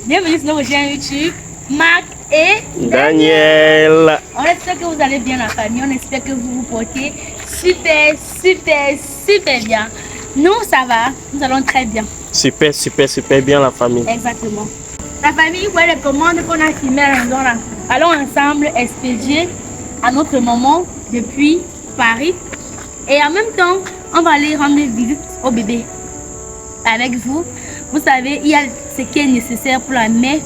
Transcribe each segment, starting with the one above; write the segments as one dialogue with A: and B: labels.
A: Bienvenue sur notre chaîne YouTube, Marc et
B: Daniel.
A: On espère que vous allez bien la famille, on espère que vous vous portez super bien. Nous ça va, nous allons très bien.
B: Super bien la famille.
A: Exactement. La famille, vous voyez les commandes qu'on a filmées à l'instant là. Allons ensemble expédier à notre maman depuis Paris. Et en même temps, on va aller rendre visite au bébé avec vous. Vous savez, il y a ce qui est nécessaire pour la mère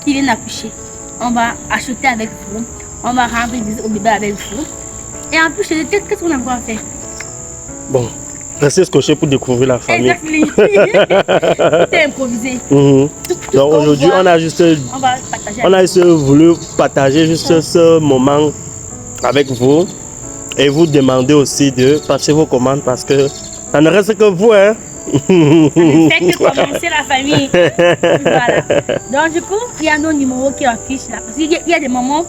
A: qui vient d'accoucher. On va acheter avec vous. On va rendre visite au bébé avec vous. Et en plus, qu'est-ce qu'on a encore à faire?
B: Bon, restez scotché pour découvrir la famille.
A: Exactement. Tout est improvisé.
B: Donc aujourd'hui, on a juste voulu partager juste ce moment avec vous. Et vous demander aussi de passer vos commandes parce que ça ne reste que vous, hein.
A: Ça ne fait que commencer la famille. Voilà. Donc du coup, il y a nos numéros qui affichent là. Parce qu'il y a des mamans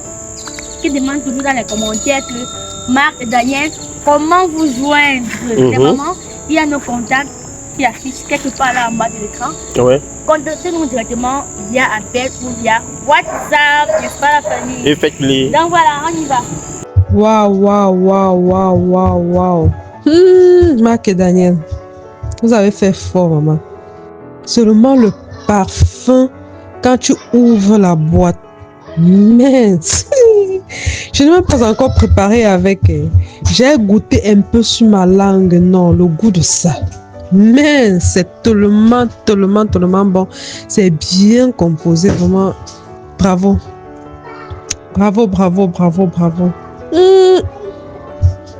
A: qui demandent toujours dans les commentaires que Marc et Daniel, comment vous joindre? Les mamans, il y a nos contacts qui affichent quelque part là en bas de l'écran.
B: Ouais.
A: Contactez-nous directement via appel ou via WhatsApp, n'est-ce pas la famille?
B: Effectivement.
A: Donc voilà, on y va.
C: Waouh. Marc et Daniel, vous avez fait fort, maman. Seulement le parfum quand tu ouvres la boîte. Mince. Je n'ai même pas encore préparé avec. J'ai goûté un peu sur ma langue. Non, le goût de ça. Mais c'est tellement bon. C'est bien composé, vraiment. Bravo.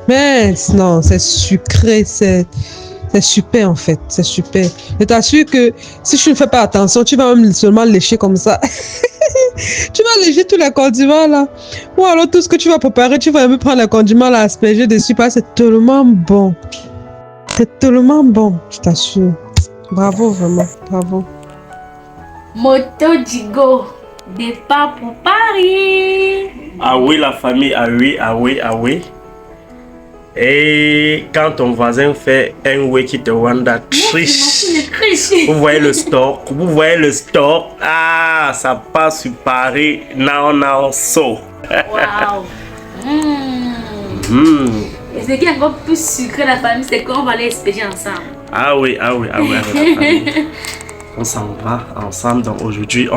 C: Mais non, c'est sucré, c'est super en fait, c'est super. Je t'assure que si tu ne fais pas attention, tu vas même seulement lécher comme ça. Tu vas lécher tous les condiments là. Ou alors tout ce que tu vas préparer, tu vas même prendre les condiments là, asperger dessus parce que c'est tellement bon. C'est tellement bon, je t'assure. Bravo, vraiment, bravo.
A: Moto Digo, départ pour Paris.
B: Ah oui, la famille, ah oui. Et quand ton voisin fait un wiki de Wanda triche, vous voyez le stock, ah, ça passe sur Paris, now, so.
A: Waouh. Et ce qui est encore plus sucré la famille, c'est qu'on va aller expédier ensemble.
B: Ah oui, avec la famille. On s'en va ensemble, donc aujourd'hui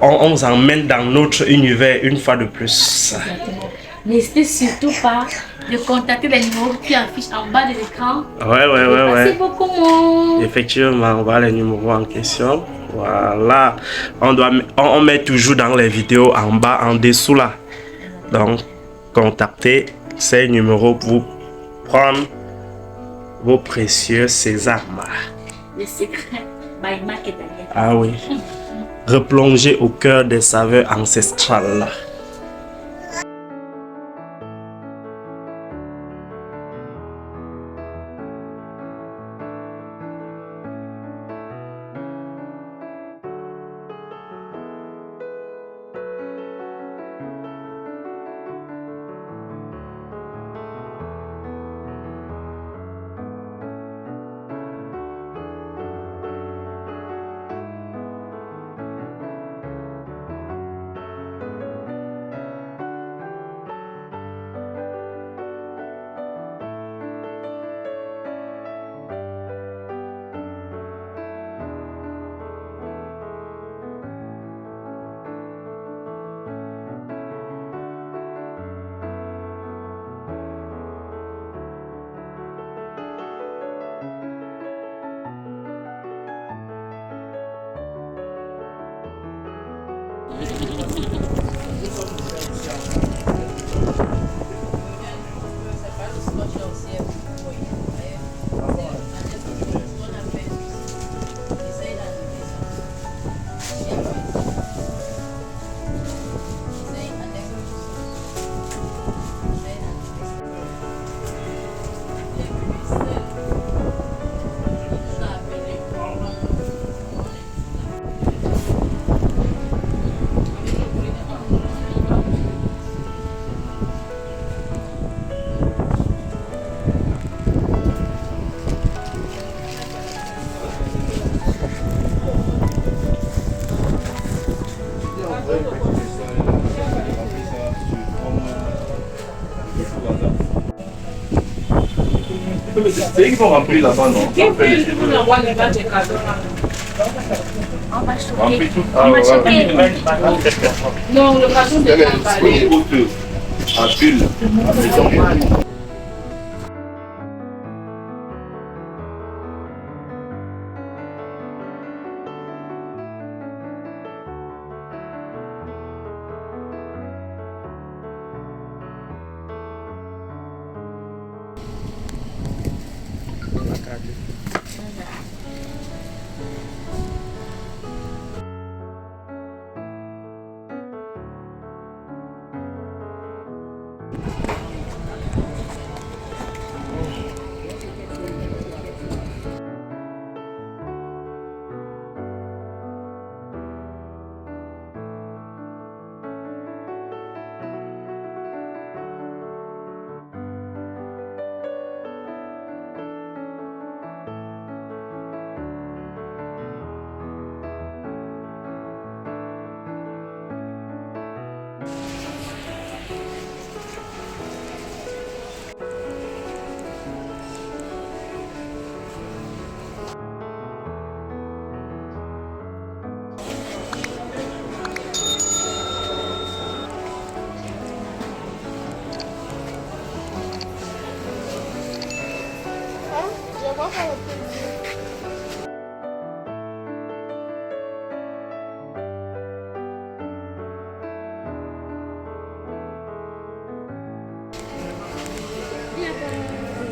B: on vous emmène dans notre univers une fois de plus.
A: Exactement. N'hésitez surtout pas de contacter les numéros qui affichent en bas de l'écran.
B: Ouais.
A: Merci beaucoup, mon.
B: Effectivement, on voit les numéros en question. Voilà. On met toujours dans les vidéos en bas, en dessous là. Donc, contactez ces numéros pour prendre vos précieux sésames.
A: Le secret by Marc et Daniel.
B: Ah oui. Replonger au cœur des saveurs ancestrales. C'est eux qui vont remplir là-bas, non?
A: On va
B: Remplir
A: choquer.
B: tout.
A: On va choquer.
D: Non, le carton de
B: À bulle.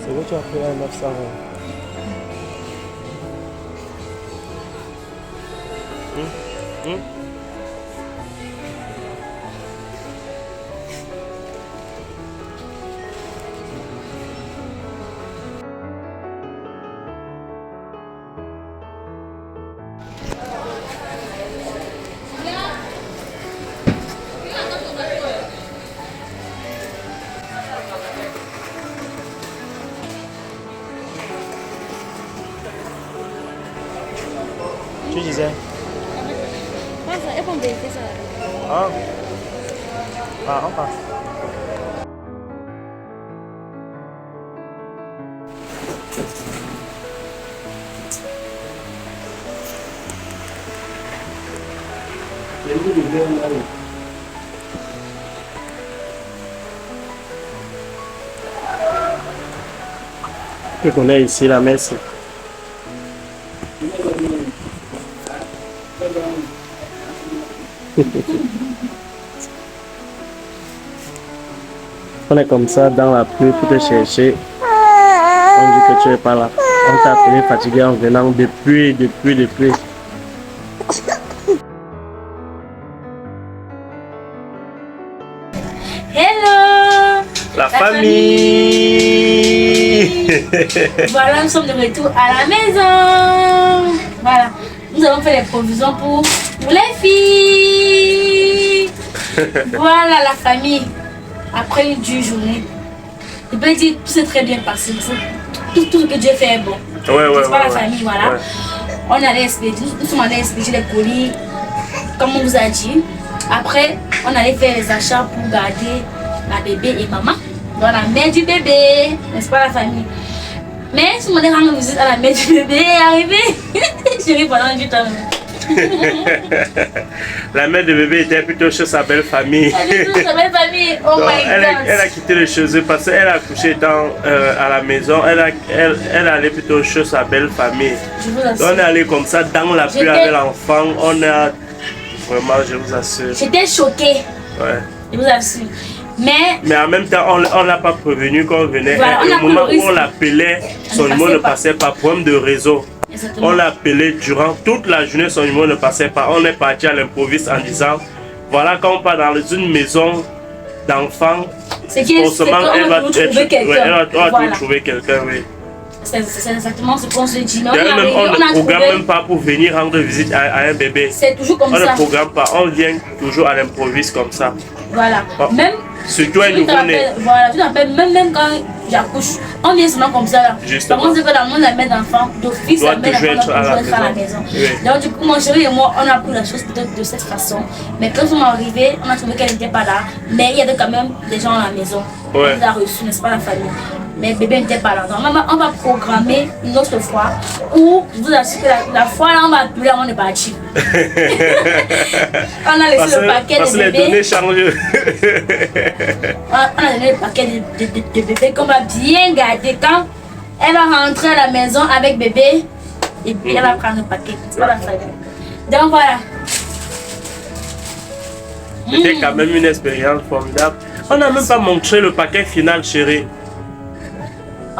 B: C'est vrai, tu as pris un 900 euros. Tu disais? Ah. Ah, on passe. Je connais ici la messe. On est comme ça dans la pluie pour te chercher. On dit que tu n'es pas là. On t'a appelé fatigué en venant depuis.
A: Hello!
B: La famille.
A: Voilà, nous sommes de retour à la maison. Voilà, nous avons fait les provisions pour les filles. Voilà la famille. Après une dure journée, je peux dire tout s'est très bien passé. Tout ce que Dieu fait est bon.
B: Ouais.
A: C'est pas la famille, voilà.
B: Ouais.
A: On allait expédier, nous sommes allés expédier les colis, comme on vous a dit. Après, on allait faire les achats pour garder la bébé et maman dans la mère du bébé, n'est-ce pas la famille? Mais si on allait rendre visite à la mère du bébé est arrivée, j'ai ri pendant du temps.
B: La mère de bébé était plutôt chez sa belle famille.
A: Elle est toute sa belle famille, oh
B: Donc,
A: my
B: elle
A: god.
B: a quitté le chez eux parce qu'elle a couché étant à la maison. Elle allait plutôt chez sa belle famille.
A: Je vous
B: Donc,
A: assure.
B: on est allé comme ça dans la pluie
A: J'étais-
B: avec l'enfant. On a vraiment, je vous assure.
A: J'étais choquée,
B: Ouais.
A: je vous assure. Mais
B: Mais en même temps, on ne l'a pas prévenu qu'on venait.
A: Voilà,
B: Et
A: on a
B: au
A: pris
B: moment
A: le
B: où
A: risque.
B: on l'appelait, son
A: ne
B: numéro
A: passait
B: ne
A: pas.
B: passait pas. Problème de réseau.
A: exactement.
B: On l'a appelé durant toute la journée, son numéro ne passait pas. On est parti à l'improviste en disant, voilà, quand on part dans une maison d'enfants,
A: C'est qu'il
B: forcément, elle va
A: trouver
B: trouver
A: quelqu'un.
B: trouver quelqu'un, oui.
A: C'est exactement ce qu'on se dit. Mais on,
B: D'ailleurs,
A: est
B: même, on
A: arrivé,
B: ne
A: on a
B: programme
A: trouvé.
B: même pas pour venir rendre visite à un bébé.
A: C'est toujours comme
B: On ne
A: ça.
B: programme pas, on vient toujours à l'improviste comme ça.
A: Voilà.
B: Oh.
A: Même,
B: Surtout un
A: tu te
B: nouveau-né.
A: rappelles- voilà, tu te rappelles, même quand j'accouche, on vient seulement comme ça là.
B: Justement.
A: Par contre, c'est que dans le monde, la mère d'enfant, d'office,
B: Doit
A: la mère
B: toujours
A: d'enfant
B: être à
A: doit
B: la
A: toujours être à la
B: maison.
A: maison.
B: Oui.
A: Donc, du coup, mon chéri et moi, on a pris la chose peut-être de cette façon. Mais quand nous sommes arrivés, on a trouvé qu'elle n'était pas là. Mais il y avait quand même des gens à la maison.
B: Ouais.
A: On l'a reçu, n'est-ce pas, la famille. mais bébé n'était pas là. Donc, on va programmer une autre fois où je vous assure que la fois là, on va appeler avant de partir. On a laissé le paquet de bébés.
B: Les données changent.
A: On a donné le paquet de bébés qu'on va bien garder quand elle va rentrer à la maison avec bébé et puis elle va prendre le paquet. C'est pas la famille. Donc voilà.
B: C'était quand même une expérience formidable. On n'a même pas montré le paquet final, chérie.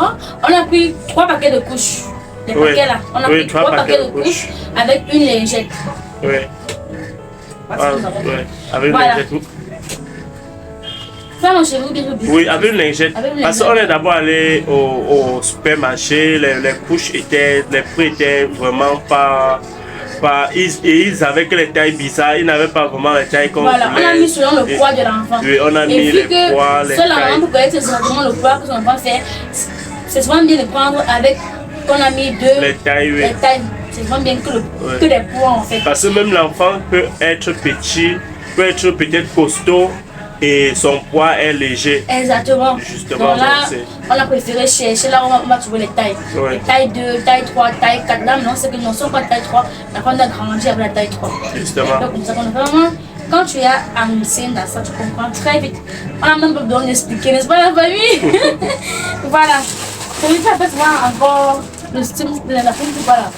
A: Oh, on a pris 3 paquets de couches. Les paquets là. On a pris 3 paquets de couches avec une lingette.
B: Oui. Avec une lingette.
A: Ça, mon chéri,
B: oui, avec une lingette. Parce qu'on est d'abord allé au supermarché, les couches étaient, les prix étaient vraiment pas. Ils avaient que les tailles bizarres, ils n'avaient pas vraiment les tailles comme
A: voilà, on a mis selon le poids de l'enfant.
B: Oui, on a mis les poids, les tailles.
A: Seul l'enfant pour connaître exactement le poids que son enfant fait, c'est souvent bien de prendre avec qu'on a mis
B: les tailles. Oui.
A: Les tailles. C'est souvent bien que les poids en fait.
B: Parce que même l'enfant peut être petit, peut être peut-être costaud et son poids est léger.
A: Exactement.
B: Justement.
A: Donc là, on a préféré chercher là où on va trouver les tailles.
B: Ouais.
A: Les tailles 2, taille 3, taille 4. Là, non, c'est que non, sont pas taille 3. L'enfant a grandi avec la taille 3.
B: Justement.
A: Donc, comme ça, vraiment, quand tu as annoncé dans ça, tu comprends très vite. On a même pas besoin d'expliquer, n'est-ce pas, la famille? Voilà. C'est juste en fait voir encore le style de la famille, voilà.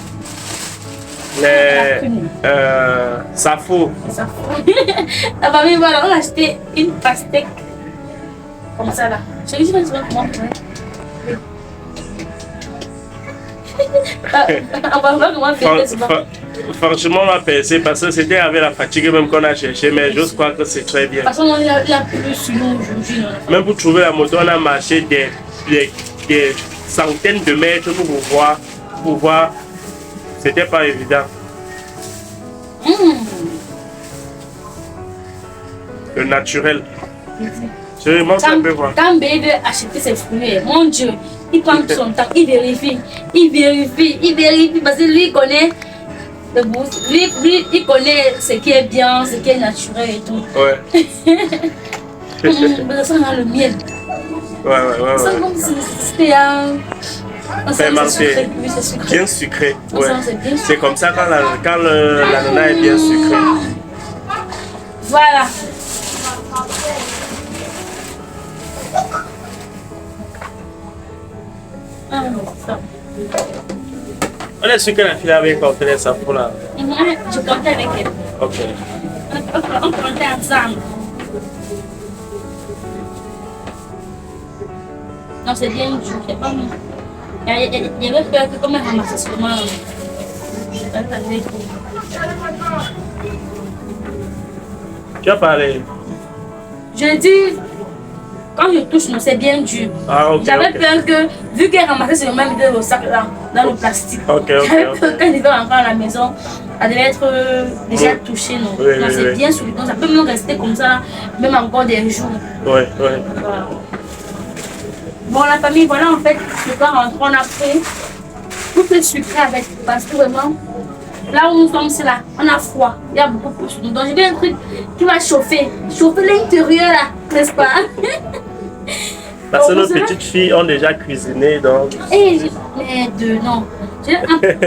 B: Safo.
A: La famille, voilà, on a acheté une pastèque. Comme ça là. Je lui dis comment on va voir comment faire.
B: Franchement, on a pensé parce que c'était avec la fatigue même qu'on a cherché, mais je crois que c'est très bien.
A: Parce qu'on a plus sur nous aujourd'hui.
B: Même pour trouver la moto, on a marché des centaines de mètres pour voir. C'était pas évident. Le naturel. Je remonte un peu voir.
A: Quand bébé veut acheter ses fruits, mon Dieu, il prend son temps, il vérifie parce que lui il connaît le goût, lui il connaît ce qui est bien, ce qui est naturel et tout.
B: Ouais.
A: Ça a le miel.
B: Ouais.
A: Ça comme si c'était un
B: fermenté, bien sucré. Ouais. C'est comme ça quand l'ananas est bien sucré.
A: Voilà.
B: On est sûr que la fille avait compté les sapos là.
A: Je comptais avec elle.
B: Ok.
A: On comptait ensemble. Non, c'est bien dur, c'est pas mieux. Il y avait peur que comme elle ramassait seulement.
B: Tu as parlé?
A: Je dis, quand je touche, non, c'est bien dur.
B: Ah, ok.
A: J'avais peur que, vu qu'elle ramassait seulement le sac là, dans le plastique. J'avais peur quand elle devait rentrer à la maison, elle devait être déjà touchée. Non, non c'est bien solide. Donc ça peut même rester comme ça, même encore des jours.
B: Ouais.
A: Voilà. Bon, la famille, voilà en fait, le corps rentre, on a pris tout le sucré avec, parce que vraiment, là où nous sommes, c'est là, on a froid, il y a beaucoup plus. Donc j'ai bien un truc qui va chauffer l'intérieur là, n'est-ce pas?
B: Parce que nos petites filles ont déjà cuisiné, donc...
A: Mais non.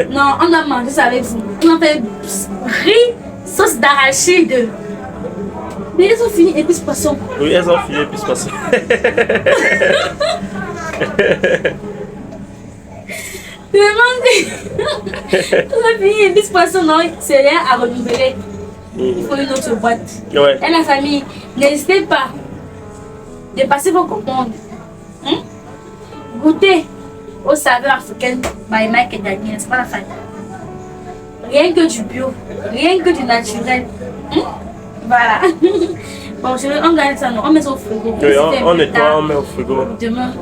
A: Non, on a mangé ça avec vous. On a fait riz, sauce d'arachide. Mais elles ont fini épices poisson.
B: Oui, elles ont fini épices poisson.
A: On a fini épices poisson, non, c'est rien à renouveler. Il faut une autre boîte.
B: Ouais.
A: Et la famille, n'hésitez pas de passer vos commandes. Goûtez aux saveurs africaines by Mike et Daniel, c'est pas la famille. Rien que du bio, rien que du naturel. Voilà. Bon, on garde ça, on met ça au frigo.
B: Oui, on nettoie, on met au frigo.
A: Demain,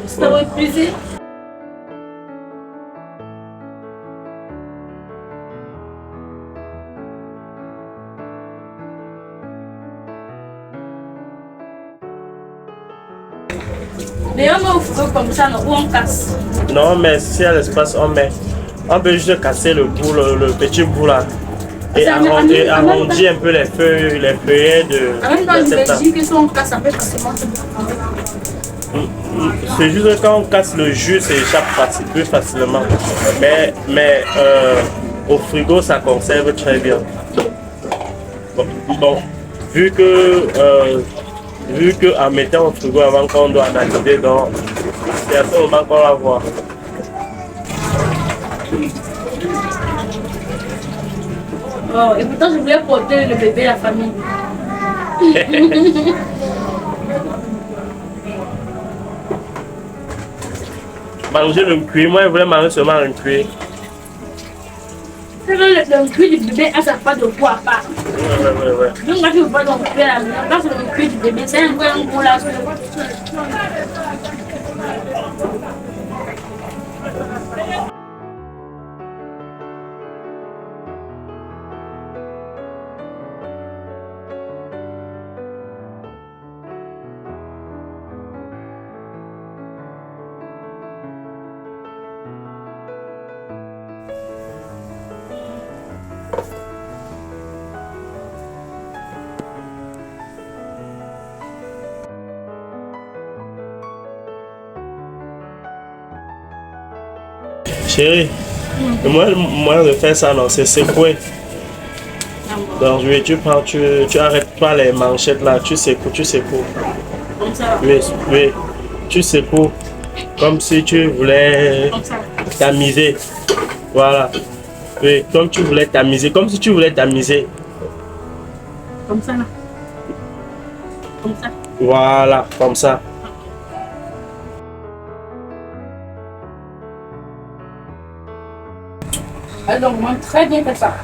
A: ça va épuiser. Mais on met au frigo comme ça, non, ou on casse.
B: Non, mais si à l'espace, on met. On peut juste casser le bout, le petit bout là. Et arrondir un peu les feuillets de.
A: En même temps, je me dis que si on casse un peu facilement, c'est bon.
B: C'est juste que quand on casse le jus, ça échappe plus facilement. Mais au frigo, ça conserve très bien. Bon, vu que en mettant au frigo avant qu'on doit analyser, donc c'est à ce moment qu'on va voir.
A: Oh, et pourtant, je voulais porter le bébé à la famille.
B: Manger le cuir, moi je voulais manger seulement un cuir.
A: Le cuir du bébé a sa part de poids à part.
B: Ouais.
A: Donc, quand tu veux pas ton cuir à la maison, quand c'est le cuir du bébé, c'est un vrai gros là.
B: Chérie, le moyen de faire ça, non, c'est secouer. Donc, oui, tu arrêtes pas les manchettes là, tu secoues.
A: Comme ça.
B: Oui, tu secoues. Comme si tu voulais tamiser. Voilà. Oui, comme tu voulais tamiser. Comme si tu voulais tamiser.
A: Comme ça là. Comme ça.
B: Voilà, comme ça.
A: Alors, on mange très bien fait ça.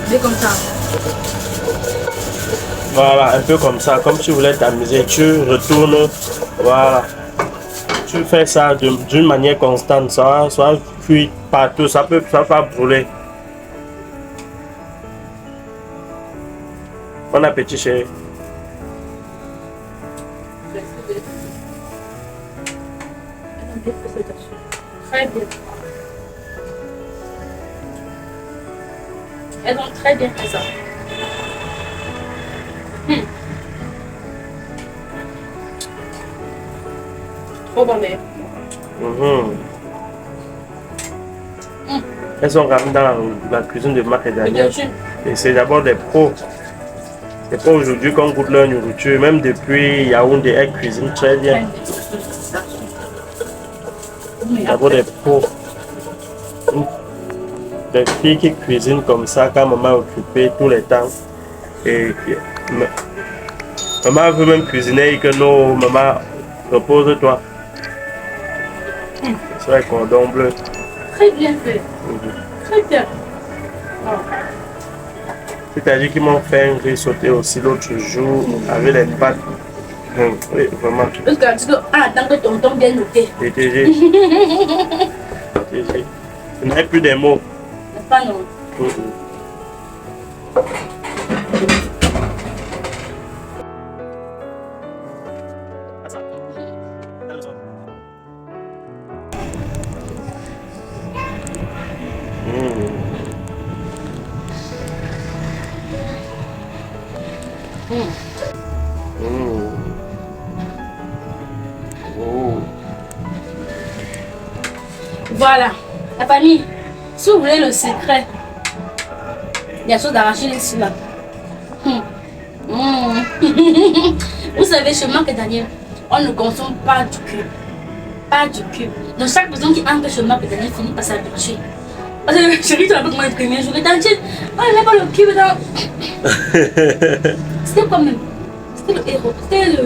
A: C'est comme ça.
B: Voilà, un peu comme ça. Comme tu voulais t'amuser, tu retournes. Voilà. Tu fais ça d'une manière constante. Ça va cuire partout. Ça va brûler. Bon appétit, chérie.
A: Très bien. Elles ont très bien fait ça. Trop bon, mais.
B: Elles sont ramenées dans la cuisine de Marc et Daniel. Et c'est d'abord des pros. C'est pas aujourd'hui qu'on goûte leur nourriture. Même depuis Yaoundé, elles cuisinent très bien. D'abord des pros. Des filles qui cuisinent comme ça quand maman est occupée tout le temps. Et maman veut même cuisiner et que non, maman, repose-toi. C'est un cordon bleu.
A: Très bien fait. Très bien. Oh.
B: C'est-à-dire qu'ils m'ont fait un riz sauté aussi l'autre jour avec les pâtes. Oui, vraiment.
A: Parce que tu dois attendre que tonton bien noté.
B: TTG. Je n'ai plus des mots.
A: N'est-ce pas non? Voilà, la famille, si vous voulez le secret, il y a chose d'arracher ici là. Vous savez, chez Marc et Daniel, on ne consomme pas du cube. Pas du cube. Donc chaque personne qui entre chez Marc et Daniel finit par s'habituer. Parce que chérie, tu l'as pas comment le premier jour. Daniel, on n'avait pas le cube dans. C'était comme. C'était le héros. C'était le.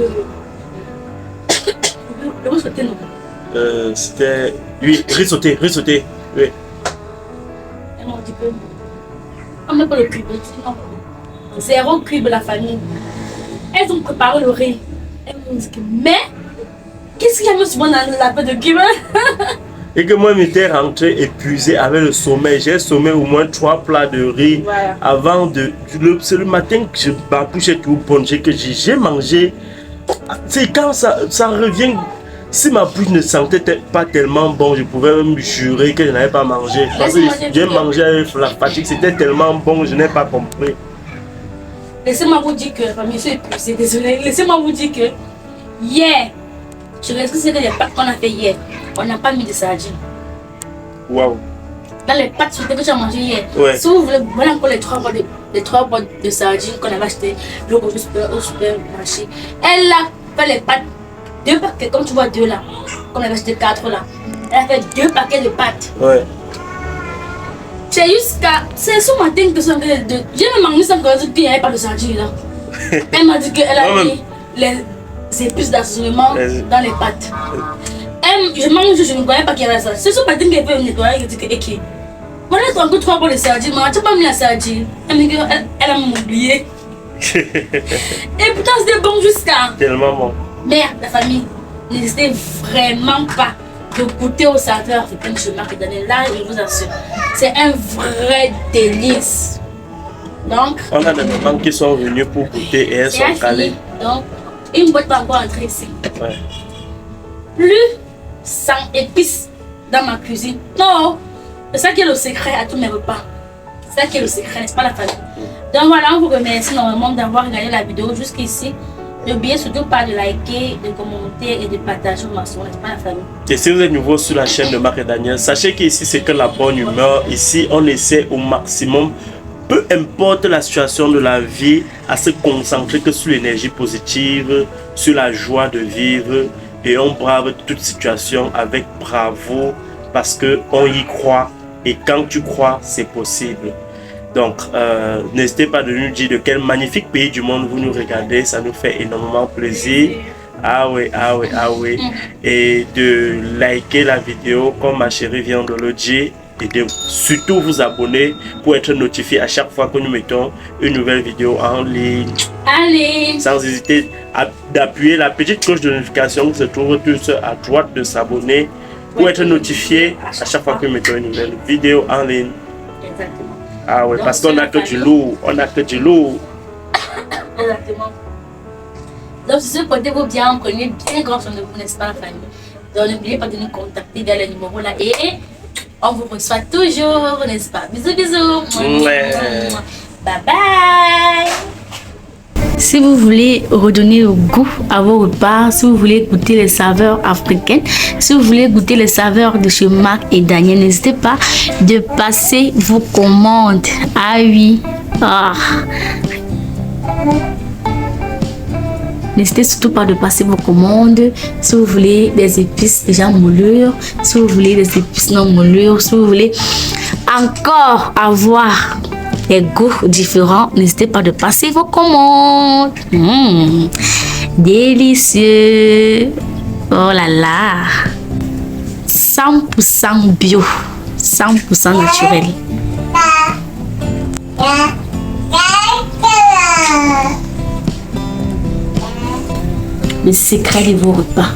A: Le mot sauté, non?
B: C'était. Oui, riz sauté. Oui.
A: Elles m'ont dit que. On n'a pas le cube. Non. 0 cube la famille. Elles ont préparé le riz. Elles m'ont dit que. Mais. Qu'est-ce qu'il y a de bon dans la paix de cube?
B: Et que moi, m'étais rentré épuisé avec le sommeil. J'ai sommé au moins 3 plats de riz.
A: Voilà.
B: Avant de. C'est le matin que je barbouchais tout bon. Que j'ai mangé c'est quand ça revient. Si ma bouche ne sentait pas tellement bon, je pouvais même jurer que je n'avais pas mangé. Parce que j'ai mangé avec la fatigue, c'était tellement bon, je n'ai pas compris.
A: Laissez-moi vous dire que, je suis épuisée, désolé. Laissez-moi vous dire que hier, je réalise que c'est les pâtes qu'on a fait hier. On n'a pas mis de sardines.
B: Waouh.
A: Dans les pâtes que tu as mangé hier.
B: Ouais.
A: Si vous voulez, voilà encore les 3 boîtes de sardines qu'on avait achetées au supermarché. Elle a fait les pâtes, 2 paquets, comme tu vois 2 là. Comme elle avait acheté 4 là. Elle a fait 2 paquets de pâtes.
B: Ouais.
A: C'est jusqu'à. C'est ce matin que j'ai même mangé sans qu'il n'y avait pas de sardines là. Elle m'a dit qu'elle a mis les épices d'assaisonnement dans les pâtes. Je mange, je ne croyais pas qu'il y avait ça. C'est ce matin qu'elle fait nettoyer, elle dit que ok. Voilà, tu as encore 3 bols de sardines, mais tu n'as pas mis la sardine. Elle me dit qu'elle a oublié. Et pourtant c'était bon jusqu'à.
B: Tellement bon.
A: Merde, la famille, n'hésitez vraiment pas de goûter au saveur africain chez Marc et Daniel. Là, je vous assure, c'est un vrai délice. Donc,
B: on a des mamans qui sont venues pour goûter et elles sont calées.
A: Donc, une boîte va encore entrer ici.
B: Ouais.
A: Plus sans épices dans ma cuisine. Non, c'est ça qui est le secret à tous mes repas. C'est ça qui est le secret, n'est-ce pas la famille? Donc voilà, on vous remercie normalement d'avoir regardé la vidéo jusqu'ici. N'oubliez surtout pas de liker, de commenter et de partager ma soeur, n'est-ce pas la famille?
B: Et si vous êtes nouveau sur la chaîne de Marc et Daniel, sachez qu'ici c'est que la bonne humeur. Ici on essaie au maximum, peu importe la situation de la vie, à se concentrer que sur l'énergie positive, sur la joie de vivre. Et on brave toute situation avec bravoure parce qu'on y croit. Et quand tu crois, c'est possible. Donc, n'hésitez pas de nous dire de quel magnifique pays du monde vous nous regardez. Ça nous fait énormément plaisir. Ah oui, ah oui, ah oui. Et de liker la vidéo comme ma chérie vient de le dire. Et de surtout vous abonner pour être notifié à chaque fois que nous mettons une nouvelle vidéo en ligne.
A: Allez!
B: Sans hésiter d'appuyer la petite cloche de notification qui se trouve tout à droite de s'abonner pour être notifié à chaque fois que nous mettons une nouvelle vidéo en ligne.
A: Exactement.
B: Ah ouais, parce qu'on n'a que du lourd. On n'a que du lourd.
A: Exactement. Donc, si vous portez-vous bien, prenez bien grand soin de vous, n'est-ce pas la famille? Donc, n'oubliez pas de nous contacter dans le numéro là. Et on vous reçoit toujours, n'est-ce pas? Bisous, bisous.
B: Ouais.
A: Bye bye. Si vous voulez redonner le goût à vos repas, si vous voulez goûter les saveurs africaines, si vous voulez goûter les saveurs de chez Marc et Daniel, n'hésitez pas de passer vos commandes. Ah oui. Ah. N'hésitez surtout pas de passer vos commandes. Si vous voulez des épices déjà moulures, si vous voulez des épices non moulures, si vous voulez encore avoir des goûts différents, n'hésitez pas de passer vos commandes. Délicieux. Oh là là. 100% bio, 100% naturel. Le secret de vos repas.